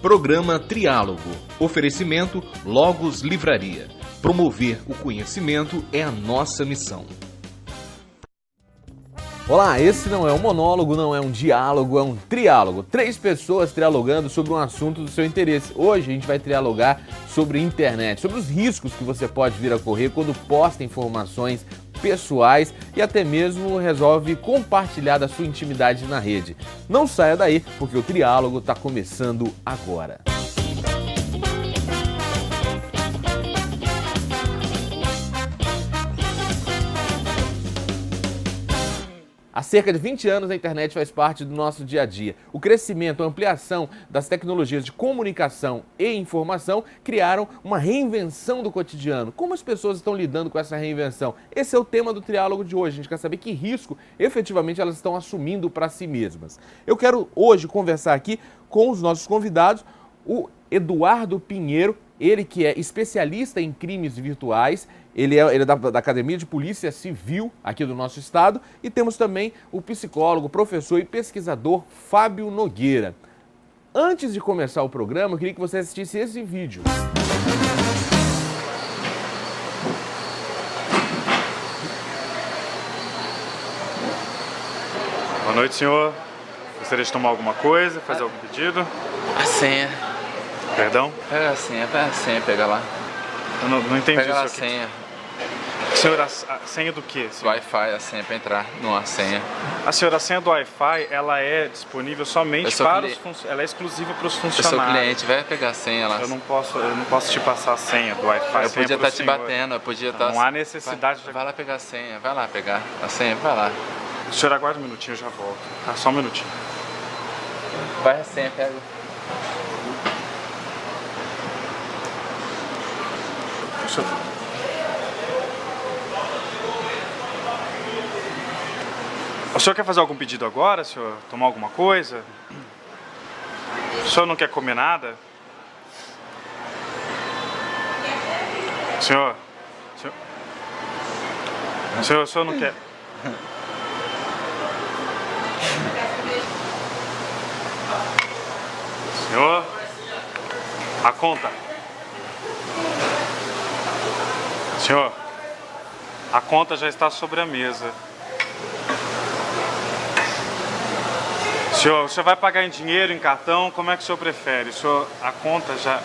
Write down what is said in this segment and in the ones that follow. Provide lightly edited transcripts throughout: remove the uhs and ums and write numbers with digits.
Programa Triálogo. Oferecimento Logos Livraria. Promover o conhecimento é a nossa missão. Olá, esse não é um monólogo, não é um diálogo, é um triálogo. 3 pessoas trialogando sobre um assunto do seu interesse. Hoje a gente vai trialogar sobre internet, sobre os riscos que você pode vir a correr quando posta informações pessoais e até mesmo resolve compartilhar da sua intimidade na rede. Não saia daí, porque o triálogo está começando agora. Há cerca de 20 anos a internet faz parte do nosso dia a dia. O crescimento, a ampliação das tecnologias de comunicação e informação criaram uma reinvenção do cotidiano. Como as pessoas estão lidando com essa reinvenção? Esse é o tema do triálogo de hoje. A gente quer saber que risco efetivamente elas estão assumindo para si mesmas. Eu quero hoje conversar aqui com os nossos convidados, o Eduardo Pinheiro, ele que é especialista em crimes virtuais, ele é da Academia de Polícia Civil aqui do nosso estado, e temos também o psicólogo, professor e pesquisador Fábio Nogueira. Antes de começar o programa, eu queria que você assistisse esse vídeo. Boa noite, senhor. Gostaria de tomar alguma coisa, fazer algum pedido? A senha. Perdão? Pega a senha, pega lá. Eu não entendi Pega isso lá a aqui. senha. Senhor, a senha do quê? Do Wi-Fi, a senha pra entrar numa senha. A senhora, a senha do Wi-Fi, ela é disponível somente para os funcionários. Ela é exclusiva para os Eu funcionários. sou cliente, vai pegar a senha lá. Eu não posso te passar a senha do Wi-Fi. Eu podia estar te batendo, eu podia estar... Não há necessidade de... Vai lá pegar a senha, vai lá pegar a senha, vai lá. O senhor aguarda um minutinho, eu já volto. Tá, só um minutinho. Vai a senha, pega. O senhor quer fazer algum pedido agora, senhor? Tomar alguma coisa? O senhor não quer comer nada? Senhor? O senhor não quer... Senhor? A conta. Senhor, a conta já está sobre a mesa. Senhor, o senhor vai pagar em dinheiro, em cartão? Como é que o senhor prefere? O senhor, a conta já...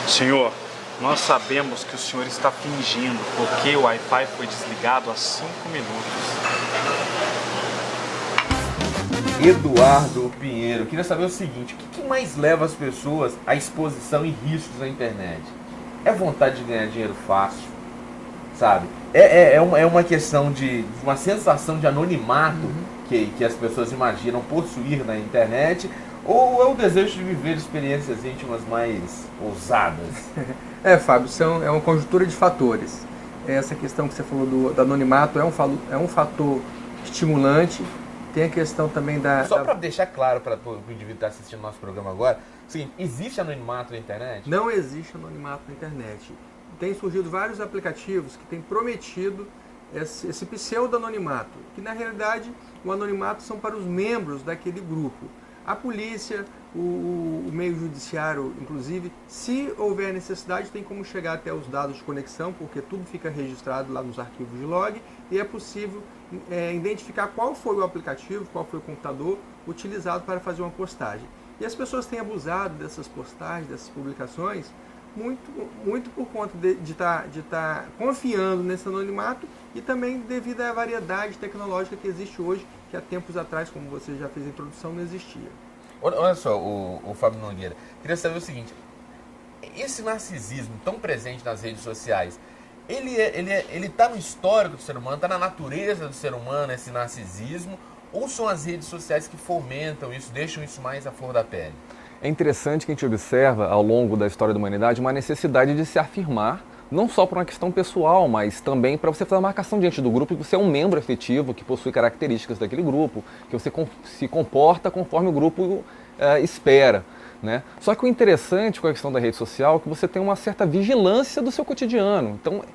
Senhor, nós sabemos que o senhor está fingindo, porque o Wi-Fi foi desligado há 5 minutos. Eduardo Pinheiro, queria saber o seguinte, o que mais leva as pessoas à exposição e riscos na internet? É vontade de ganhar dinheiro fácil, sabe? É uma questão de uma sensação de anonimato que as pessoas imaginam possuir na internet, ou é o desejo de viver experiências íntimas mais ousadas? Fábio, isso é uma conjuntura de fatores. Essa questão que você falou do anonimato é um fator estimulante. Tem a questão também da... Só para deixar claro para o indivíduo que está assistindo nosso programa agora, seguinte, existe anonimato na internet? Não existe anonimato na internet. Tem surgido vários aplicativos que têm prometido esse pseudo-anonimato, que na realidade o anonimato são para os membros daquele grupo. A polícia, o meio judiciário, inclusive, se houver necessidade, tem como chegar até os dados de conexão, porque tudo fica registrado lá nos arquivos de log, e é possível identificar qual foi o aplicativo, qual foi o computador utilizado para fazer uma postagem. E as pessoas têm abusado dessas postagens, dessas publicações, muito por conta de estar confiando nesse anonimato e também devido à variedade tecnológica que existe hoje, que há tempos atrás, como você já fez a introdução, não existia. Olha só, o Fábio Nogueira, queria saber o seguinte, esse narcisismo tão presente nas redes sociais, ele está no histórico do ser humano, está na natureza do ser humano, esse narcisismo, ou são as redes sociais que fomentam isso, deixam isso mais à flor da pele? É interessante que a gente observa ao longo da história da humanidade uma necessidade de se afirmar, não só por uma questão pessoal, mas também para você fazer a marcação diante do grupo, que você é um membro efetivo, que possui características daquele grupo, que você se comporta conforme o grupo espera. Né? Só que o interessante com a questão da rede social é que você tem uma certa vigilância do seu cotidiano. Então,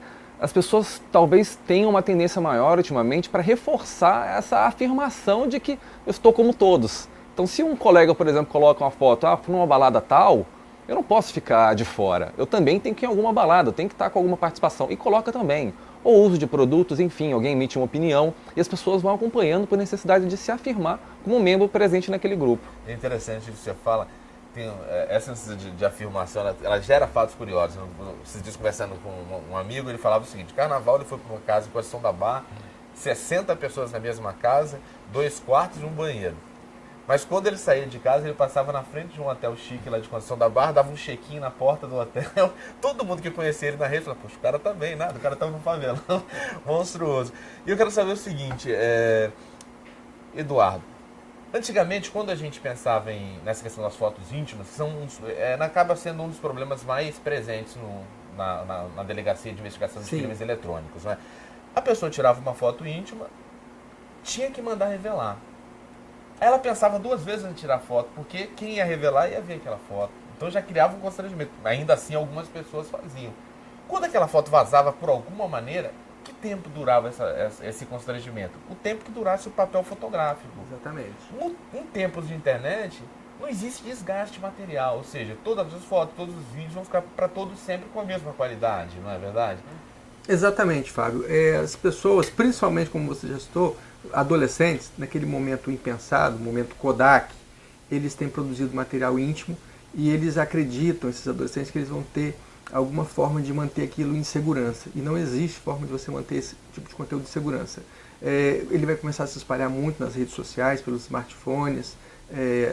as pessoas talvez tenham uma tendência maior ultimamente para reforçar essa afirmação de que eu estou como todos. Então, se um colega, por exemplo, coloca uma foto, fui numa balada tal, eu não posso ficar de fora. Eu também tenho que ir em alguma balada, eu tenho que estar com alguma participação. E coloca também. Ou uso de produtos, enfim, alguém emite uma opinião e as pessoas vão acompanhando por necessidade de se afirmar como um membro presente naquele grupo. É interessante o que você fala. Essa necessidade de afirmação, ela gera fatos curiosos. Esses dias conversando com um amigo, ele falava o seguinte: carnaval, ele foi para uma casa em Conceição da Barra, 60 pessoas na mesma casa, 2 quartos e um banheiro. Mas quando ele saía de casa, ele passava na frente de um hotel chique lá de Conceição da Barra, dava um check-in na porta do hotel. Todo mundo que conhecia ele na rede falava: poxa, o cara tá bem, nada, o cara tá no favelão, monstruoso. E eu quero saber o seguinte, Eduardo, antigamente, quando a gente pensava nessa questão das fotos íntimas, acaba sendo um dos problemas mais presentes na Delegacia de Investigação de Crimes Eletrônicos. Né? A pessoa tirava uma foto íntima, tinha que mandar revelar. Ela pensava 2 vezes em tirar foto, porque quem ia revelar ia ver aquela foto. Então já criava um constrangimento. Ainda assim, algumas pessoas faziam. Quando aquela foto vazava por alguma maneira, que tempo durava esse constrangimento? O tempo que durasse o papel fotográfico. Exatamente. Em tempos de internet, não existe desgaste material. Ou seja, todas as fotos, todos os vídeos vão ficar para todos sempre com a mesma qualidade, não é verdade? Exatamente, Fábio. As pessoas, principalmente como você já citou, adolescentes, naquele momento impensado, momento Kodak, eles têm produzido material íntimo e eles acreditam, esses adolescentes, que eles vão ter alguma forma de manter aquilo em segurança. E não existe forma de você manter esse tipo de conteúdo de segurança. Ele vai começar a se espalhar muito nas redes sociais, pelos smartphones,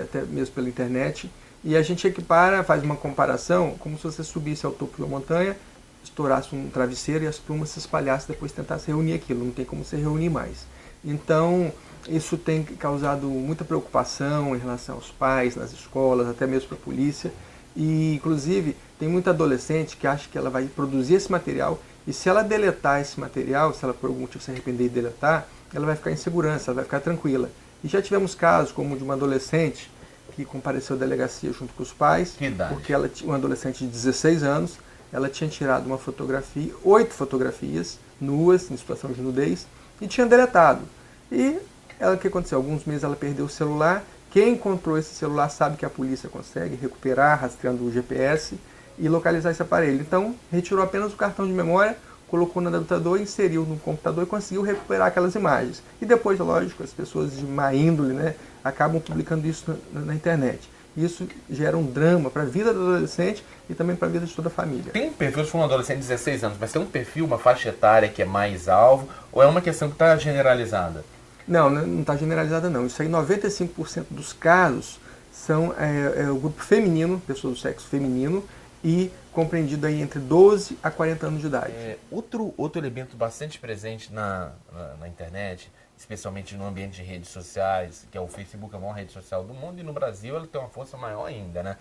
até mesmo pela internet. E a gente equipara, faz uma comparação, como se você subisse ao topo de uma montanha, estourasse um travesseiro e as plumas se espalhassem, depois tentasse reunir aquilo. Não tem como você reunir mais. Então, isso tem causado muita preocupação em relação aos pais, nas escolas, até mesmo para a polícia. E, inclusive, tem muita adolescente que acha que ela vai produzir esse material e se ela deletar esse material, se ela por algum motivo se arrepender de deletar, ela vai ficar em segurança, ela vai ficar tranquila. E já tivemos casos como de uma adolescente que compareceu à delegacia junto com os pais, porque ela tinha uma adolescente de 16 anos, ela tinha tirado uma fotografia, 8 fotografias nuas, em situação de nudez, e tinha deletado. E o que aconteceu? Alguns meses ela perdeu o celular. Quem encontrou esse celular sabe que a polícia consegue recuperar, rastreando o GPS e localizar esse aparelho. Então, retirou apenas o cartão de memória, colocou no adaptador, inseriu no computador e conseguiu recuperar aquelas imagens. E depois, lógico, as pessoas de má índole, né, acabam publicando isso na internet. Isso gera um drama para a vida do adolescente e também para a vida de toda a família. Tem um perfil, se for um adolescente de 16 anos, mas tem um perfil, uma faixa etária que é mais alvo, ou é uma questão que está generalizada? Não está generalizada não. Isso aí, 95% dos casos são o grupo feminino, pessoas do sexo feminino, e compreendido aí entre 12 a 40 anos de idade. Outro elemento bastante presente na internet, especialmente no ambiente de redes sociais, que é o Facebook, a maior rede social do mundo, e no Brasil ela tem uma força maior ainda, né?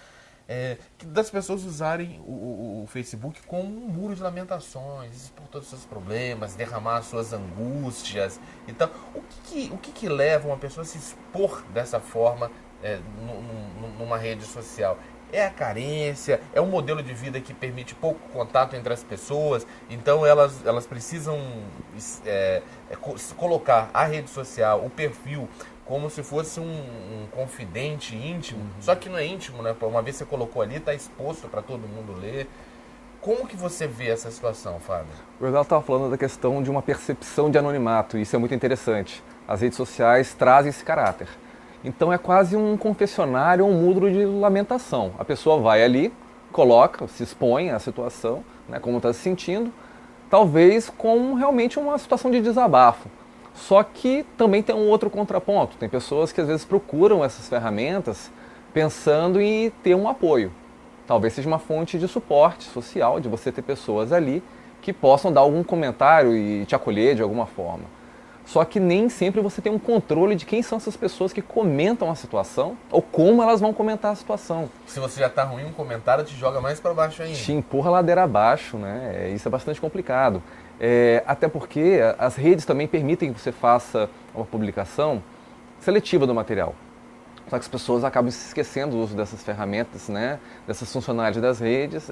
Das pessoas usarem o Facebook como um muro de lamentações, expor todos os seus problemas, derramar suas angústias. Então, o que leva uma pessoa a se expor dessa forma numa rede social? É a carência, é um modelo de vida que permite pouco contato entre as pessoas, então elas precisam colocar a rede social, o perfil, como se fosse um confidente íntimo, só que não é íntimo, né? Uma vez você colocou ali, está exposto para todo mundo ler. Como que você vê essa situação, Fábio? O Eduardo estava falando da questão de uma percepção de anonimato, e isso é muito interessante. As redes sociais trazem esse caráter. Então é quase um confessionário, um muro de lamentação. A pessoa vai ali, coloca, se expõe à situação, né, como está se sentindo, talvez com realmente uma situação de desabafo. Só que também tem um outro contraponto. Tem pessoas que às vezes procuram essas ferramentas pensando em ter um apoio. Talvez seja uma fonte de suporte social, de você ter pessoas ali que possam dar algum comentário e te acolher de alguma forma. Só que nem sempre você tem um controle de quem são essas pessoas que comentam a situação ou como elas vão comentar a situação. Se você já está ruim, um comentário te joga mais para baixo ainda. Te empurra a ladeira abaixo, né? Isso é bastante complicado. Até porque as redes também permitem que você faça uma publicação seletiva do material. Só que as pessoas acabam se esquecendo do uso dessas ferramentas, né, dessas funcionalidades das redes,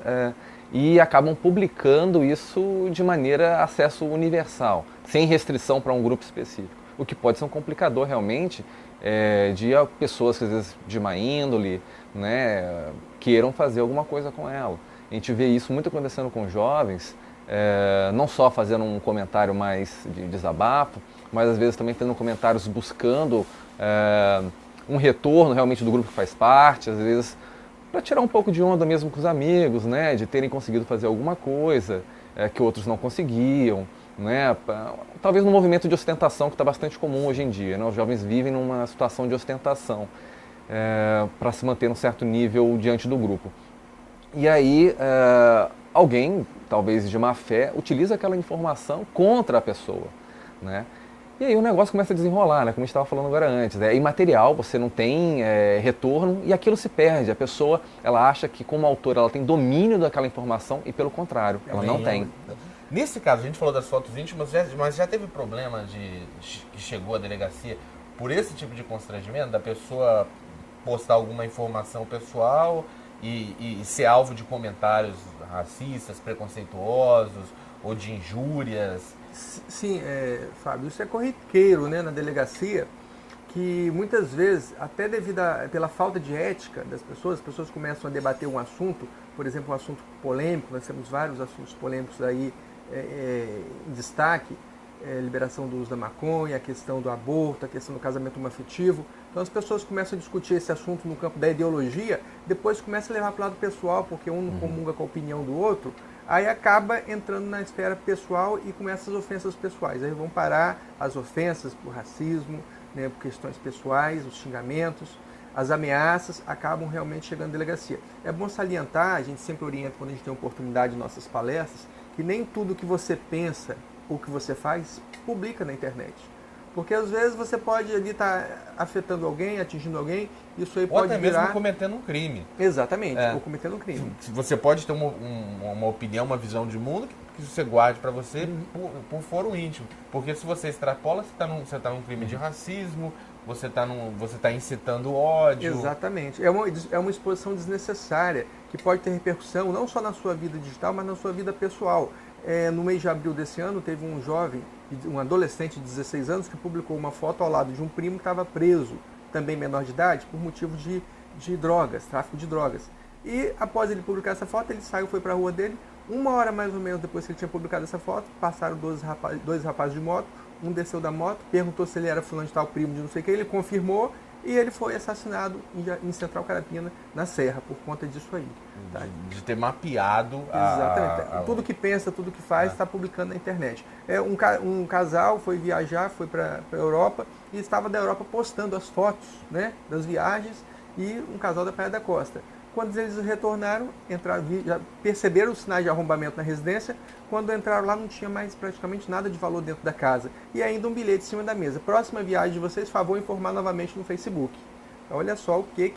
e acabam publicando isso de maneira acesso universal, sem restrição para um grupo específico. O que pode ser um complicador realmente de pessoas que às vezes de má índole, né, queiram fazer alguma coisa com ela. A gente vê isso muito acontecendo com jovens, não só fazendo um comentário mais de desabafo, mas às vezes também tendo comentários buscando um retorno realmente do grupo que faz parte, às vezes para tirar um pouco de onda mesmo com os amigos, né, de terem conseguido fazer alguma coisa que outros não conseguiam, né, talvez num movimento de ostentação que está bastante comum hoje em dia, né, os jovens vivem numa situação de ostentação para se manter num certo nível diante do grupo. E aí alguém, talvez de má fé, utiliza aquela informação contra a pessoa, né? E aí o negócio começa a desenrolar, né? Como a gente estava falando agora antes. É imaterial, você não tem retorno e aquilo se perde. A pessoa, ela acha que como autora ela tem domínio daquela informação e pelo contrário, ela não tem. Nesse caso, a gente falou das fotos íntimas, mas já teve problema que chegou à delegacia por esse tipo de constrangimento, da pessoa postar alguma informação pessoal e ser alvo de comentários racistas, preconceituosos ou de injúrias? Sim, Fábio, isso é corriqueiro, né, na delegacia, que muitas vezes, até pela falta de ética das pessoas, as pessoas começam a debater um assunto, por exemplo, um assunto polêmico, nós temos vários assuntos polêmicos aí em destaque, liberação do uso da maconha, a questão do aborto, a questão do casamento homoafetivo. Então as pessoas começam a discutir esse assunto no campo da ideologia, depois começa a levar para o lado pessoal, porque um não comunga com a opinião do outro, aí acaba entrando na esfera pessoal e começa as ofensas pessoais. Aí vão parar as ofensas por racismo, né, por questões pessoais, os xingamentos, as ameaças acabam realmente chegando à delegacia. É bom salientar, a gente sempre orienta quando a gente tem oportunidade em nossas palestras, que nem tudo que você pensa ou que você faz, publica na internet. Porque às vezes você pode ali estar afetando alguém, atingindo alguém, isso aí ou pode até virar... mesmo cometendo um crime. Exatamente, ou cometendo um crime. Você pode ter uma opinião, uma visão de mundo que você guarde para você por foro íntimo. Porque se você extrapola, você está num crime de racismo, você está incitando ódio. Exatamente. É uma exposição desnecessária que pode ter repercussão não só na sua vida digital, mas na sua vida pessoal. No mês de abril desse ano, teve um jovem, um adolescente de 16 anos, que publicou uma foto ao lado de um primo que estava preso, também menor de idade, por motivo de drogas, tráfico de drogas. E após ele publicar essa foto, ele saiu, foi para a rua dele. Uma hora mais ou menos depois que ele tinha publicado essa foto, passaram dois rapazes de moto, um desceu da moto, perguntou se ele era fulano de tal, primo de não sei o que, ele confirmou e ele foi assassinado em Central Carapina, na Serra, por conta disso aí. Tá? De ter mapeado Exatamente. Tudo que pensa, tudo que faz, está publicando na internet. Um casal foi viajar, foi para a Europa e estava da Europa postando as fotos, né, das viagens, e um casal da Praia da Costa. Quando eles retornaram, já perceberam os sinais de arrombamento na residência. Quando entraram lá, não tinha mais praticamente nada de valor dentro da casa. E ainda um bilhete em cima da mesa. Próxima viagem de vocês, favor informar novamente no Facebook. Então, olha só o que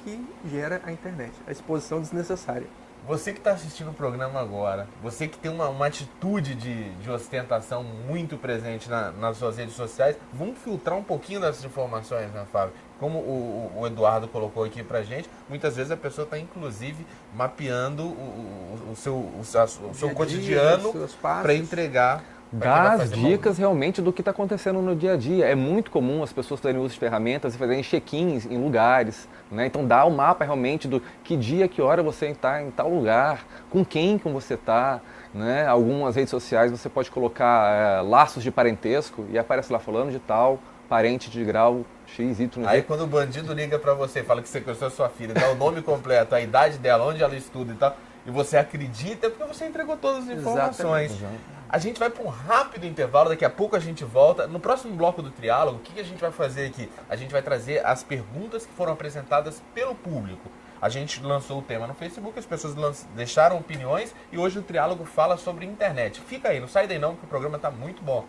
gera a internet. A exposição desnecessária. Você que está assistindo o programa agora, você que tem uma atitude de ostentação muito presente nas suas redes sociais, vamos filtrar um pouquinho dessas informações, né, Fábio? Como o Eduardo colocou aqui pra gente, muitas vezes a pessoa está inclusive mapeando o seu cotidiano para entregar. Dá as dicas realmente do que está acontecendo no dia a dia. É muito comum as pessoas fazerem uso de ferramentas e fazerem check-ins em lugares, né? Então dá o mapa realmente do que dia, que hora você está em tal lugar, com quem você está, né? Algumas redes sociais você pode colocar laços de parentesco e aparece lá falando de tal parente de grau X, Y, Z. Aí quando o bandido liga para você, fala que sequestrou sua filha, dá o nome completo, a idade dela, onde ela estuda e tal, e você acredita, é porque você entregou todas as informações. Exatamente. A gente vai para um rápido intervalo, daqui a pouco a gente volta. No próximo bloco do Triálogo, o que a gente vai fazer aqui? A gente vai trazer as perguntas que foram apresentadas pelo público. A gente lançou o tema no Facebook, as pessoas deixaram opiniões e hoje o Triálogo fala sobre internet. Fica aí, não sai daí não, porque o programa está muito bom.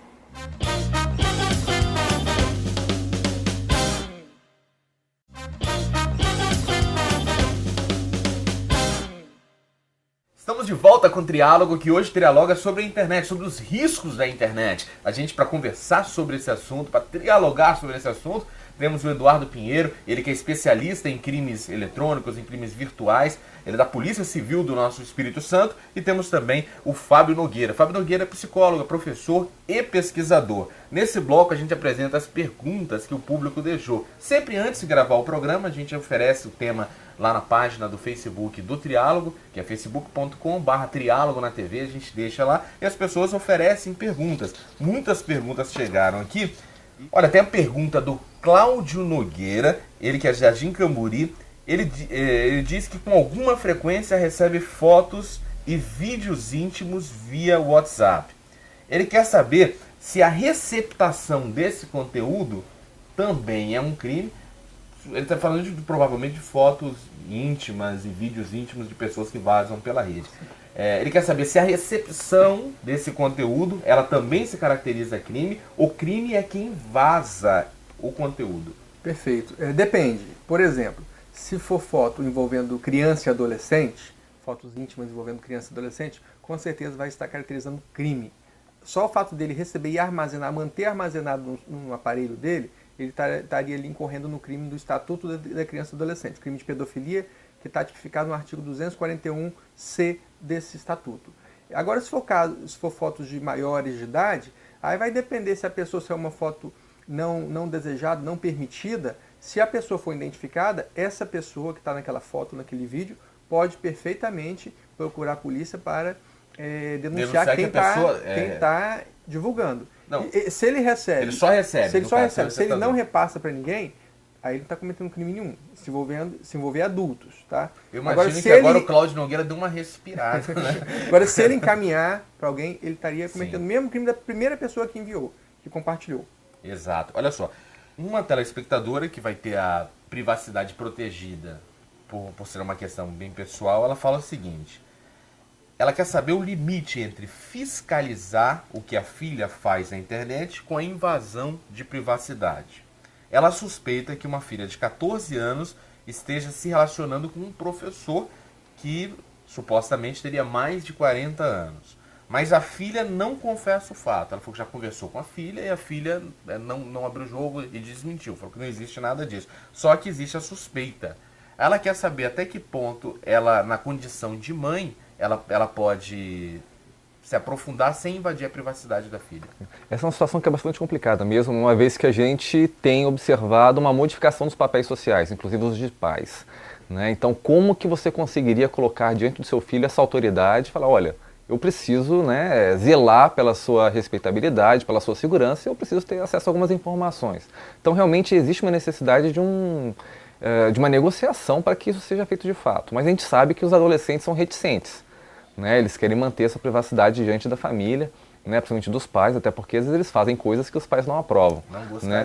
Estamos de volta com o Triálogo, que hoje trialoga sobre a internet, sobre os riscos da internet. A gente, para conversar sobre esse assunto, para trialogar sobre esse assunto, Temos o Eduardo Pinheiro, ele que é especialista em crimes eletrônicos, em crimes virtuais, ele é da Polícia Civil do nosso Espírito Santo, e temos também o Fábio Nogueira. Fábio Nogueira é psicólogo, professor e pesquisador. Nesse bloco a gente apresenta as perguntas que o público deixou. Sempre antes de gravar o programa, a gente oferece o tema lá na página do Facebook do Triálogo, que é facebook.com/triálogo na TV, a gente deixa lá e as pessoas oferecem perguntas. Muitas perguntas chegaram aqui. Olha, tem a pergunta do Cláudio Nogueira, ele que é de Jardim Camburi. Ele diz que com alguma frequência recebe fotos e vídeos íntimos via WhatsApp. Ele quer saber se a receptação desse conteúdo também é um crime. Ele está falando provavelmente de fotos íntimas e vídeos íntimos de pessoas que vazam pela rede. Ele quer saber se a recepção desse conteúdo, ela também se caracteriza crime, ou crime é quem vaza o conteúdo. Perfeito. Depende. Por exemplo, se for foto envolvendo criança e adolescente, fotos íntimas envolvendo criança e adolescente, com certeza vai estar caracterizando crime. Só o fato dele receber e armazenar, manter armazenado no aparelho dele, ele estaria ali incorrendo no crime do Estatuto da Criança e Adolescente, crime de pedofilia, que está tipificado no artigo 241C desse Estatuto. Agora, se for fotos de maiores de idade, aí vai depender se a pessoa, se é uma foto não desejada, não permitida. Se a pessoa for identificada, essa pessoa que está naquela foto, naquele vídeo, pode perfeitamente procurar a polícia para denunciar quem está divulgando. Não, se ele recebe... Ele só recebe. Se ele não repassa para ninguém, aí ele não está cometendo crime nenhum, se envolver adultos, tá? Eu imagino agora o Cláudio Nogueira deu uma respirada, né? Agora, se ele encaminhar para alguém, ele estaria cometendo o mesmo crime da primeira pessoa que enviou, que compartilhou. Exato. Olha só, uma telespectadora que vai ter a privacidade protegida por ser uma questão bem pessoal, ela fala o seguinte: ela quer saber o limite entre fiscalizar o que a filha faz na internet com a invasão de privacidade. Ela suspeita que uma filha de 14 anos esteja se relacionando com um professor que supostamente teria mais de 40 anos. Mas a filha não confessa o fato. Ela falou que já conversou com a filha e a filha não abriu o jogo e desmentiu. Falou que não existe nada disso. Só que existe a suspeita. Ela quer saber até que ponto ela, na condição de mãe, ela pode se aprofundar sem invadir a privacidade da filha. Essa é uma situação que é bastante complicada mesmo, uma vez que a gente tem observado uma modificação dos papéis sociais, inclusive os de pais, né? Então, como que você conseguiria colocar diante do seu filho essa autoridade e falar, olha, eu preciso, né, zelar pela sua respeitabilidade, pela sua segurança, e eu preciso ter acesso a algumas informações. Então, realmente, existe uma necessidade de uma negociação para que isso seja feito de fato. Mas a gente sabe que os adolescentes são reticentes, né? Eles querem manter essa privacidade diante da família, né, principalmente dos pais, até porque às vezes eles fazem coisas que os pais não aprovam.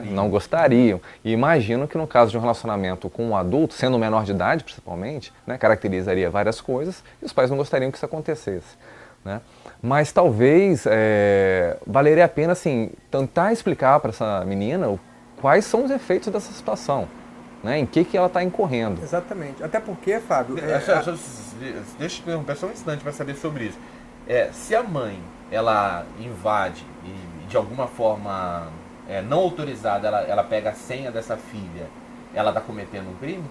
Não gostariam. E imagino que no caso de um relacionamento com um adulto, sendo menor de idade principalmente, né, caracterizaria várias coisas e os pais não gostariam que isso acontecesse, né? Mas talvez valeria a pena assim, tentar explicar para essa menina quais são os efeitos dessa situação, né? Em que ela está incorrendo. Exatamente. Até porque, Fábio... Deixa eu interromper só um instante para saber sobre isso. Se a mãe ela invade e de alguma forma não autorizada ela pega a senha dessa filha, ela está cometendo um crime?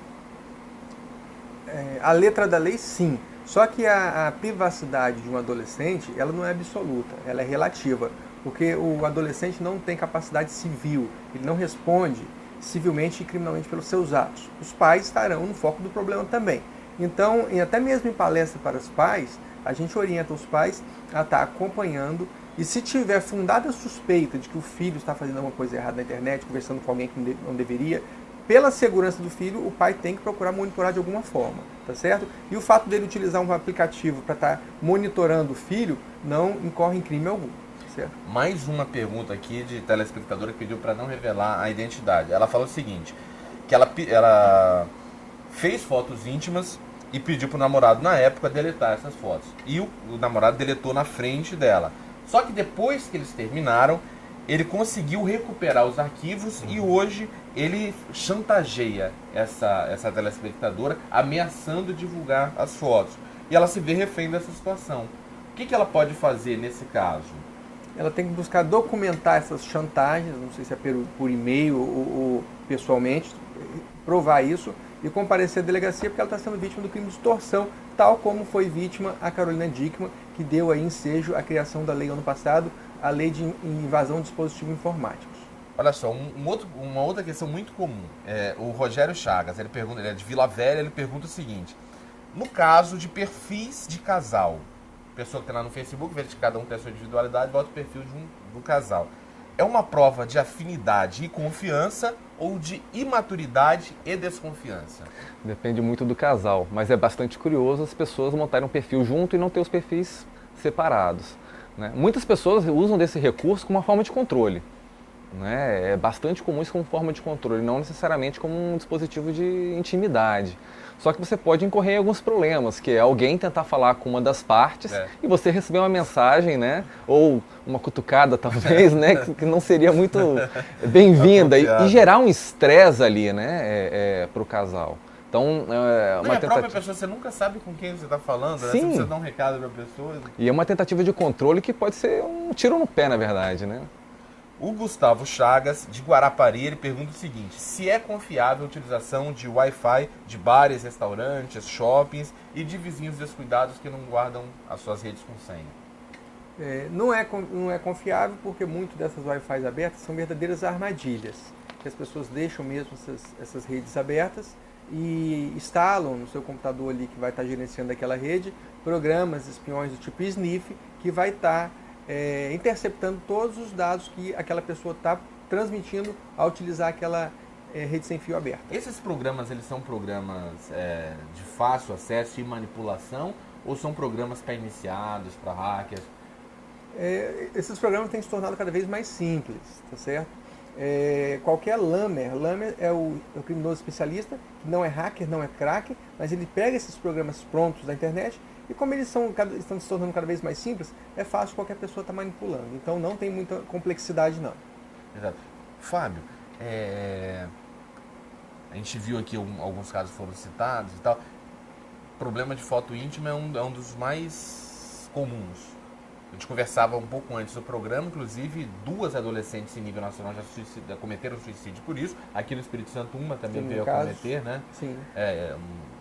A letra da lei, sim. Só que a privacidade de um adolescente, ela não é absoluta, ela é relativa. Porque o adolescente não tem capacidade civil, ele não responde civilmente e criminalmente pelos seus atos. Os pais estarão no foco do problema também. Então, até mesmo em palestra para os pais, a gente orienta os pais a estar acompanhando, e se tiver fundada suspeita de que o filho está fazendo alguma coisa errada na internet, conversando com alguém que não deveria, pela segurança do filho, o pai tem que procurar monitorar de alguma forma, tá certo? E o fato dele utilizar um aplicativo para estar monitorando o filho não incorre em crime algum, certo? Mais uma pergunta aqui de telespectadora que pediu para não revelar a identidade. Ela falou o seguinte, que ela fez fotos íntimas e pediu pro namorado, na época, deletar essas fotos. E o namorado deletou na frente dela. Só que depois que eles terminaram, ele conseguiu recuperar os arquivos e hoje ele chantageia essa telespectadora, ameaçando divulgar as fotos. E ela se vê refém dessa situação. O que ela pode fazer nesse caso? ela tem que buscar documentar essas chantagens, não sei se é por e-mail ou pessoalmente, provar isso e comparecer à delegacia porque ela está sendo vítima do crime de extorsão, tal como foi vítima a Carolina Dickmann, que deu aí ensejo à criação da lei ano passado, a lei de invasão de dispositivos informáticos. Olha só, uma outra questão muito comum, o Rogério Chagas, ele é de Vila Velha, ele pergunta o seguinte: no caso de perfis de casal, pessoa que está lá no Facebook, vê que cada um tem a sua individualidade, bota o perfil do casal. É uma prova de afinidade e confiança ou de imaturidade e desconfiança? Depende muito do casal, mas é bastante curioso as pessoas montarem um perfil junto e não ter os perfis separados, né? Muitas pessoas usam desse recurso como uma forma de controle, né? É bastante comum isso como forma de controle, não necessariamente como um dispositivo de intimidade. Só que você pode incorrer em alguns problemas, que é alguém tentar falar com uma das partes e você receber uma mensagem, né? Ou uma cutucada, talvez, né? Que não seria muito bem-vinda e gerar um estresse ali, né? Para o casal. Então, a própria pessoa, você nunca sabe com quem você está falando, né? Você precisa dar um recado para a pessoa. E é uma tentativa de controle que pode ser um tiro no pé, na verdade, né? O Gustavo Chagas, de Guarapari, ele pergunta o seguinte: se é confiável a utilização de Wi-Fi de bares, restaurantes, shoppings e de vizinhos descuidados que não guardam as suas redes com senha? Não é confiável porque muitas dessas Wi-Fi abertas são verdadeiras armadilhas, que as pessoas deixam mesmo essas redes abertas e instalam no seu computador ali que vai estar gerenciando aquela rede programas espiões do tipo Sniff que vai estar interceptando todos os dados que aquela pessoa está transmitindo ao utilizar aquela rede sem fio aberta. Esses programas, eles são programas de fácil acesso e manipulação ou são programas para iniciados, para hackers? Esses programas têm se tornado cada vez mais simples, tá certo? Qualquer lamer é o criminoso especialista, que não é hacker, não é cracker, mas ele pega esses programas prontos da internet e como eles estão se tornando cada vez mais simples, é fácil qualquer pessoa estar manipulando. Então não tem muita complexidade não. Exato. Fábio, a gente viu aqui alguns casos foram citados e tal. Problema de foto íntima é um dos mais comuns. A gente conversava um pouco antes do programa, inclusive 2 adolescentes em nível nacional já cometeram suicídio por isso. Aqui no Espírito Santo uma também veio a cometer, né? Sim.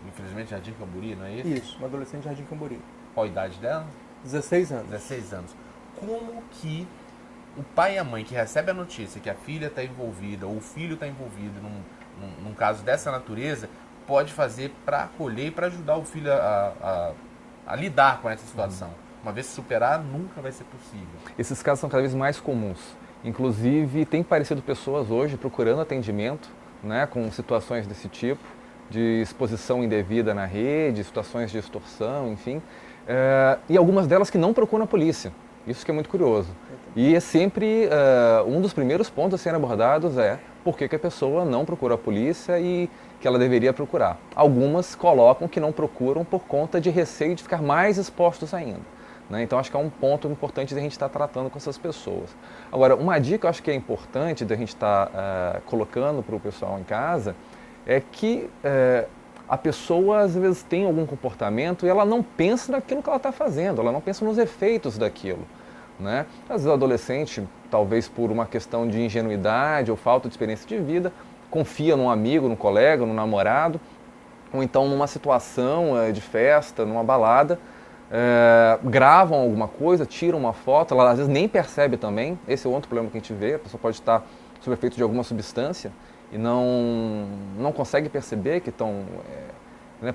Infelizmente Jardim Camburi, não é isso? Isso, uma adolescente de Jardim Camburi. Qual a idade dela? 16 anos. 16 anos. Como que o pai e a mãe que recebe a notícia que a filha está envolvida ou o filho está envolvido num caso dessa natureza pode fazer para acolher e para ajudar o filho a lidar com essa situação? Uma vez superar, nunca vai ser possível. Esses casos são cada vez mais comuns. Inclusive, tem aparecido pessoas hoje procurando atendimento, né, com situações desse tipo, de exposição indevida na rede, situações de extorsão, enfim. E algumas delas que não procuram a polícia. Isso que é muito curioso. E é sempre um dos primeiros pontos a serem abordados por que a pessoa não procura a polícia e que ela deveria procurar. Algumas colocam que não procuram por conta de receio de ficar mais expostos ainda. Né? Então acho que é um ponto importante de a gente estar tratando com essas pessoas. Agora, uma dica que eu acho que é importante de a gente estar colocando para o pessoal em casa é que a pessoa às vezes tem algum comportamento e ela não pensa naquilo que ela está fazendo, ela não pensa nos efeitos daquilo. Né? Às vezes o adolescente, talvez por uma questão de ingenuidade ou falta de experiência de vida, confia num amigo, num colega, num namorado, ou então numa situação de festa, numa balada, gravam alguma coisa, tiram uma foto, ela às vezes nem percebe também. Esse é outro problema que a gente vê, a pessoa pode estar sob efeito de alguma substância e não consegue perceber que estão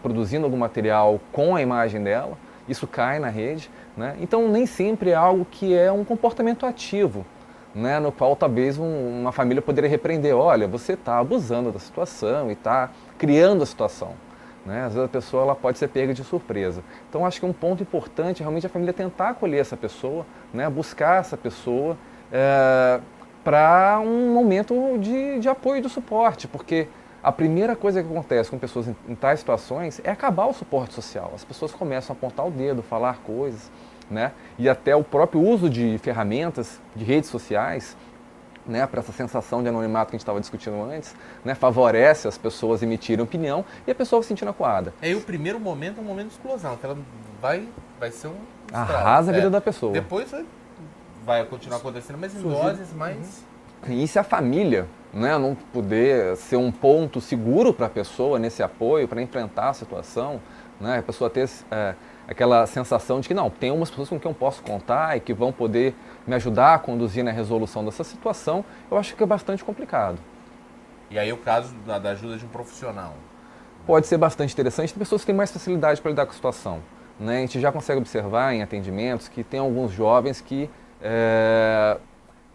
produzindo algum material com a imagem dela, isso cai na rede, né? Então nem sempre é algo que é um comportamento ativo, né? No qual talvez uma família poderia repreender, olha, você está abusando da situação e está criando a situação. Né? Às vezes a pessoa ela pode ser pega de surpresa. Então acho que um ponto importante é realmente a família tentar acolher essa pessoa, né? Buscar essa pessoa para um momento de apoio e de suporte, porque a primeira coisa que acontece com pessoas em tais situações é acabar o suporte social. As pessoas começam a apontar o dedo, falar coisas, né? E até o próprio uso de ferramentas, de redes sociais, né, para essa sensação de anonimato que a gente estava discutindo antes, né, favorece as pessoas emitirem opinião e a pessoa se sentindo acuada. E o primeiro momento é um momento de explosão, que ela vai ser um... Arrasa a vida da pessoa. Depois vai continuar acontecendo, mas em doses mais... E se a família, né, não puder ser um ponto seguro para a pessoa nesse apoio, para enfrentar a situação, né, a pessoa ter aquela sensação de que não, tem umas pessoas com quem eu posso contar e que vão poder me ajudar a conduzir na resolução dessa situação, eu acho que é bastante complicado. E aí o caso da ajuda de um profissional. Pode ser bastante interessante, tem pessoas que têm mais facilidade para lidar com a situação. Né? A gente já consegue observar em atendimentos que tem alguns jovens que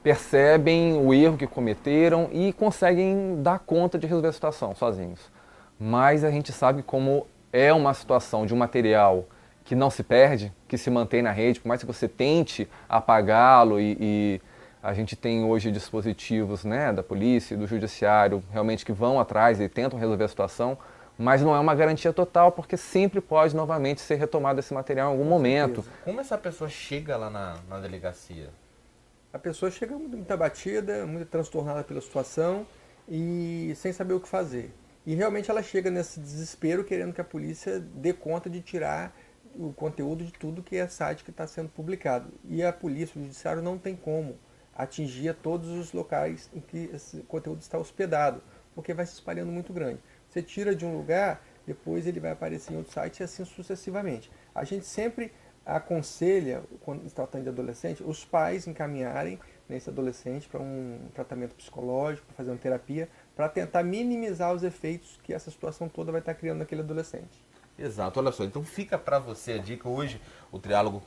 percebem o erro que cometeram e conseguem dar conta de resolver a situação sozinhos. Mas a gente sabe como é uma situação de um material que não se perde, que se mantém na rede, por mais que você tente apagá-lo e a gente tem hoje dispositivos, né, da polícia e do judiciário realmente que vão atrás e tentam resolver a situação, mas não é uma garantia total, porque sempre pode novamente ser retomado esse material em algum momento. Como essa pessoa chega lá na delegacia? A pessoa chega muito abatida, muito transtornada pela situação e sem saber o que fazer. E realmente ela chega nesse desespero querendo que a polícia dê conta de tirar o conteúdo de tudo que é site que está sendo publicado. E a polícia, o judiciário não tem como atingir a todos os locais em que esse conteúdo está hospedado, porque vai se espalhando muito grande. Você tira de um lugar, depois ele vai aparecer em outro site e assim sucessivamente. A gente sempre aconselha, quando está tratando de adolescente, os pais encaminharem esse adolescente para um tratamento psicológico, para fazer uma terapia, para tentar minimizar os efeitos que essa situação toda vai estar criando naquele adolescente. Exato, olha só, então fica para você a dica hoje, o Triálogo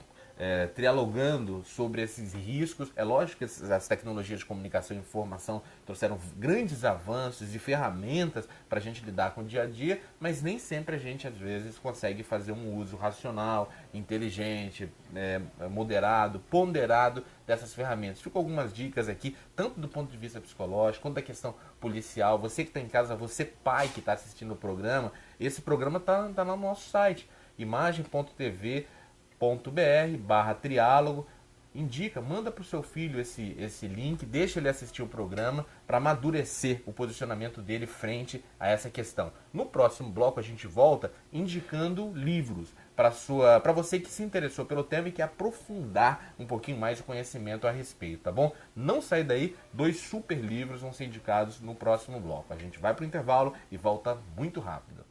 trialogando sobre esses riscos. É lógico que as tecnologias de comunicação e informação trouxeram grandes avanços e ferramentas para a gente lidar com o dia a dia, mas nem sempre a gente, às vezes, consegue fazer um uso racional, inteligente, moderado, ponderado dessas ferramentas. Ficam algumas dicas aqui, tanto do ponto de vista psicológico, quanto da questão policial. Você que está em casa, você pai que está assistindo o programa, esse programa está lá no nosso site, imagem.tv.br/triálogo. Indica, manda para o seu filho esse link, deixa ele assistir o programa para amadurecer o posicionamento dele frente a essa questão. No próximo bloco a gente volta indicando livros para você que se interessou pelo tema e quer aprofundar um pouquinho mais o conhecimento a respeito, tá bom? Não sai daí, 2 super livros vão ser indicados no próximo bloco. A gente vai para o intervalo e volta muito rápido.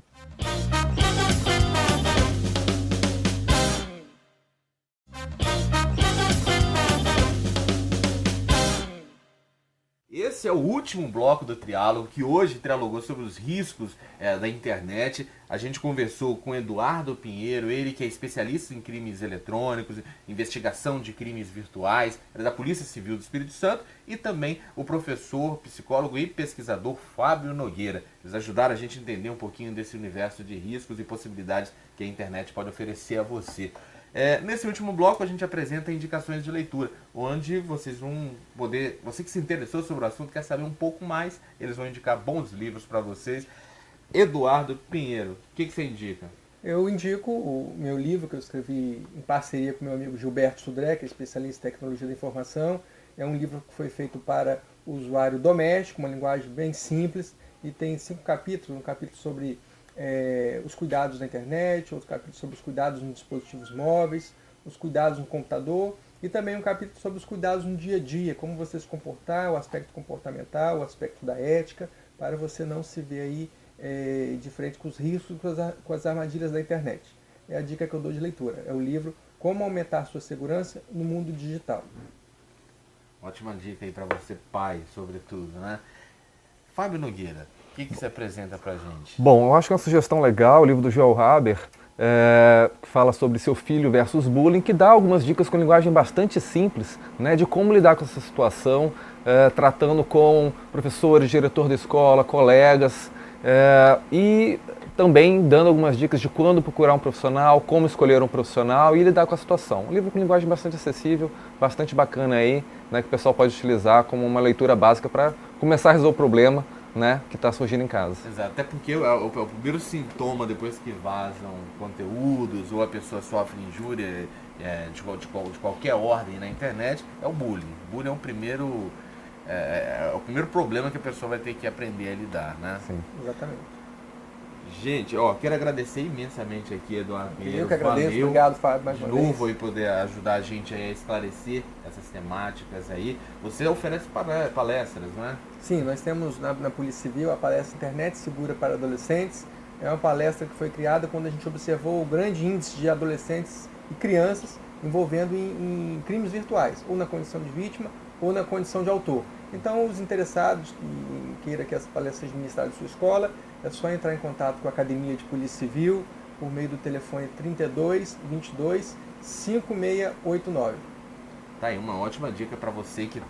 Esse é o último bloco do Triálogo, que hoje trialogou sobre os riscos da internet. A gente conversou com Eduardo Pinheiro, ele que é especialista em crimes eletrônicos, investigação de crimes virtuais, é da Polícia Civil do Espírito Santo, e também o professor, psicólogo e pesquisador Fábio Nogueira. Eles ajudaram a gente a entender um pouquinho desse universo de riscos e possibilidades que a internet pode oferecer a você. Nesse último bloco a gente apresenta indicações de leitura, onde vocês vão poder, você que se interessou sobre o assunto, quer saber um pouco mais, eles vão indicar bons livros para vocês. Eduardo Pinheiro, o que você indica? Eu indico o meu livro que eu escrevi em parceria com meu amigo Gilberto Sudré, que é especialista em tecnologia da informação. É um livro que foi feito para o usuário doméstico, uma linguagem bem simples, e tem 5 capítulos, um capítulo sobre os cuidados da internet, outro capítulo sobre os cuidados nos dispositivos móveis, os cuidados no computador e também um capítulo sobre os cuidados no dia a dia, como você se comportar, o aspecto comportamental, o aspecto da ética, para você não se ver aí de frente com os riscos, com as armadilhas da internet. É a dica que eu dou de leitura, é o livro Como Aumentar Sua Segurança no Mundo Digital. Ótima dica aí para você, pai, sobretudo, né? Fábio Nogueira, o que você apresenta pra gente? Bom, eu acho que é uma sugestão legal, o livro do Joel Haber, que fala sobre seu filho versus bullying, que dá algumas dicas com linguagem bastante simples, né, de como lidar com essa situação, tratando com professores, diretor da escola, colegas, e também dando algumas dicas de quando procurar um profissional, como escolher um profissional e lidar com a situação. Um livro com linguagem bastante acessível, bastante bacana aí, né, que o pessoal pode utilizar como uma leitura básica para começar a resolver o problema, né, que está surgindo em casa. Exato, até porque o primeiro sintoma depois que vazam conteúdos ou a pessoa sofre injúria de qualquer ordem na internet é o bullying. O bullying é o primeiro problema que a pessoa vai ter que aprender a lidar, né? Sim. Exatamente. Gente, ó, quero agradecer imensamente aqui, Eduardo Pinheiro. Eu que agradeço, Valeu. obrigado, Fábio, mais De uma vez. novo aí poder ajudar a gente a esclarecer essas temáticas aí. Você oferece palestras, não é? Sim, nós temos na Polícia Civil a palestra Internet Segura para Adolescentes. É uma palestra que foi criada quando a gente observou o grande índice de adolescentes e crianças envolvendo em crimes virtuais, ou na condição de vítima ou na condição de autor. Então, os interessados que queiram que essa palestra seja ministrada em sua escola, é só entrar em contato com a Academia de Polícia Civil por meio do telefone 32 22 5689. Tá aí, uma ótima dica para você que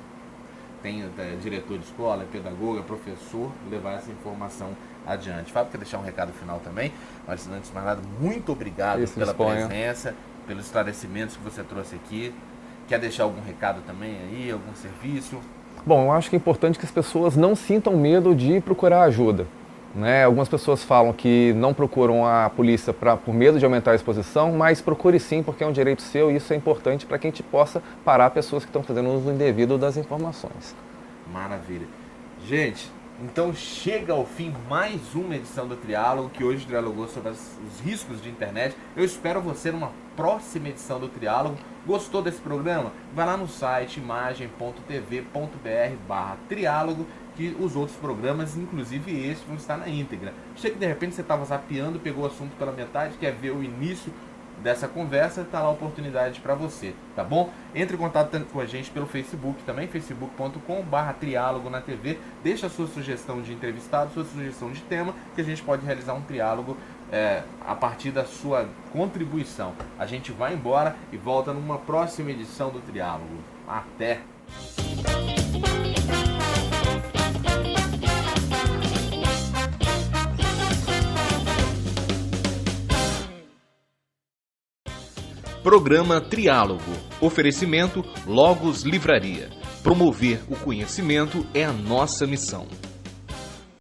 tem diretor de escola, pedagoga, professor, levar essa informação adiante. Fábio, quer deixar um recado final também? Mas, antes de mais nada, muito obrigado pela presença, pelos esclarecimentos que você trouxe aqui. Quer deixar algum recado também aí, algum serviço? Bom, eu acho que é importante que as pessoas não sintam medo de procurar ajuda. Né? Algumas pessoas falam que não procuram a polícia por medo de aumentar a exposição, mas procure sim, porque é um direito seu e isso é importante para que a gente possa parar pessoas que estão fazendo uso indevido das informações. Maravilha. Gente, então chega ao fim mais uma edição do Triálogo, que hoje dialogou sobre os riscos de internet. Eu espero você numa próxima edição do Triálogo. Gostou desse programa? Vai lá no site imagem.tv.br/triálogo, que os outros programas, inclusive este, vão estar na íntegra. Chega que de repente você estava zapeando, pegou o assunto pela metade, quer ver o início dessa conversa, está lá a oportunidade para você, tá bom? Entre em contato com a gente pelo Facebook também, facebook.com/triálogo na TV. Deixa a sua sugestão de entrevistado, sua sugestão de tema, que a gente pode realizar um triálogo a partir da sua contribuição. A gente vai embora e volta numa próxima edição do Triálogo. Até! Programa Triálogo. Oferecimento Logos Livraria. Promover o conhecimento é a nossa missão.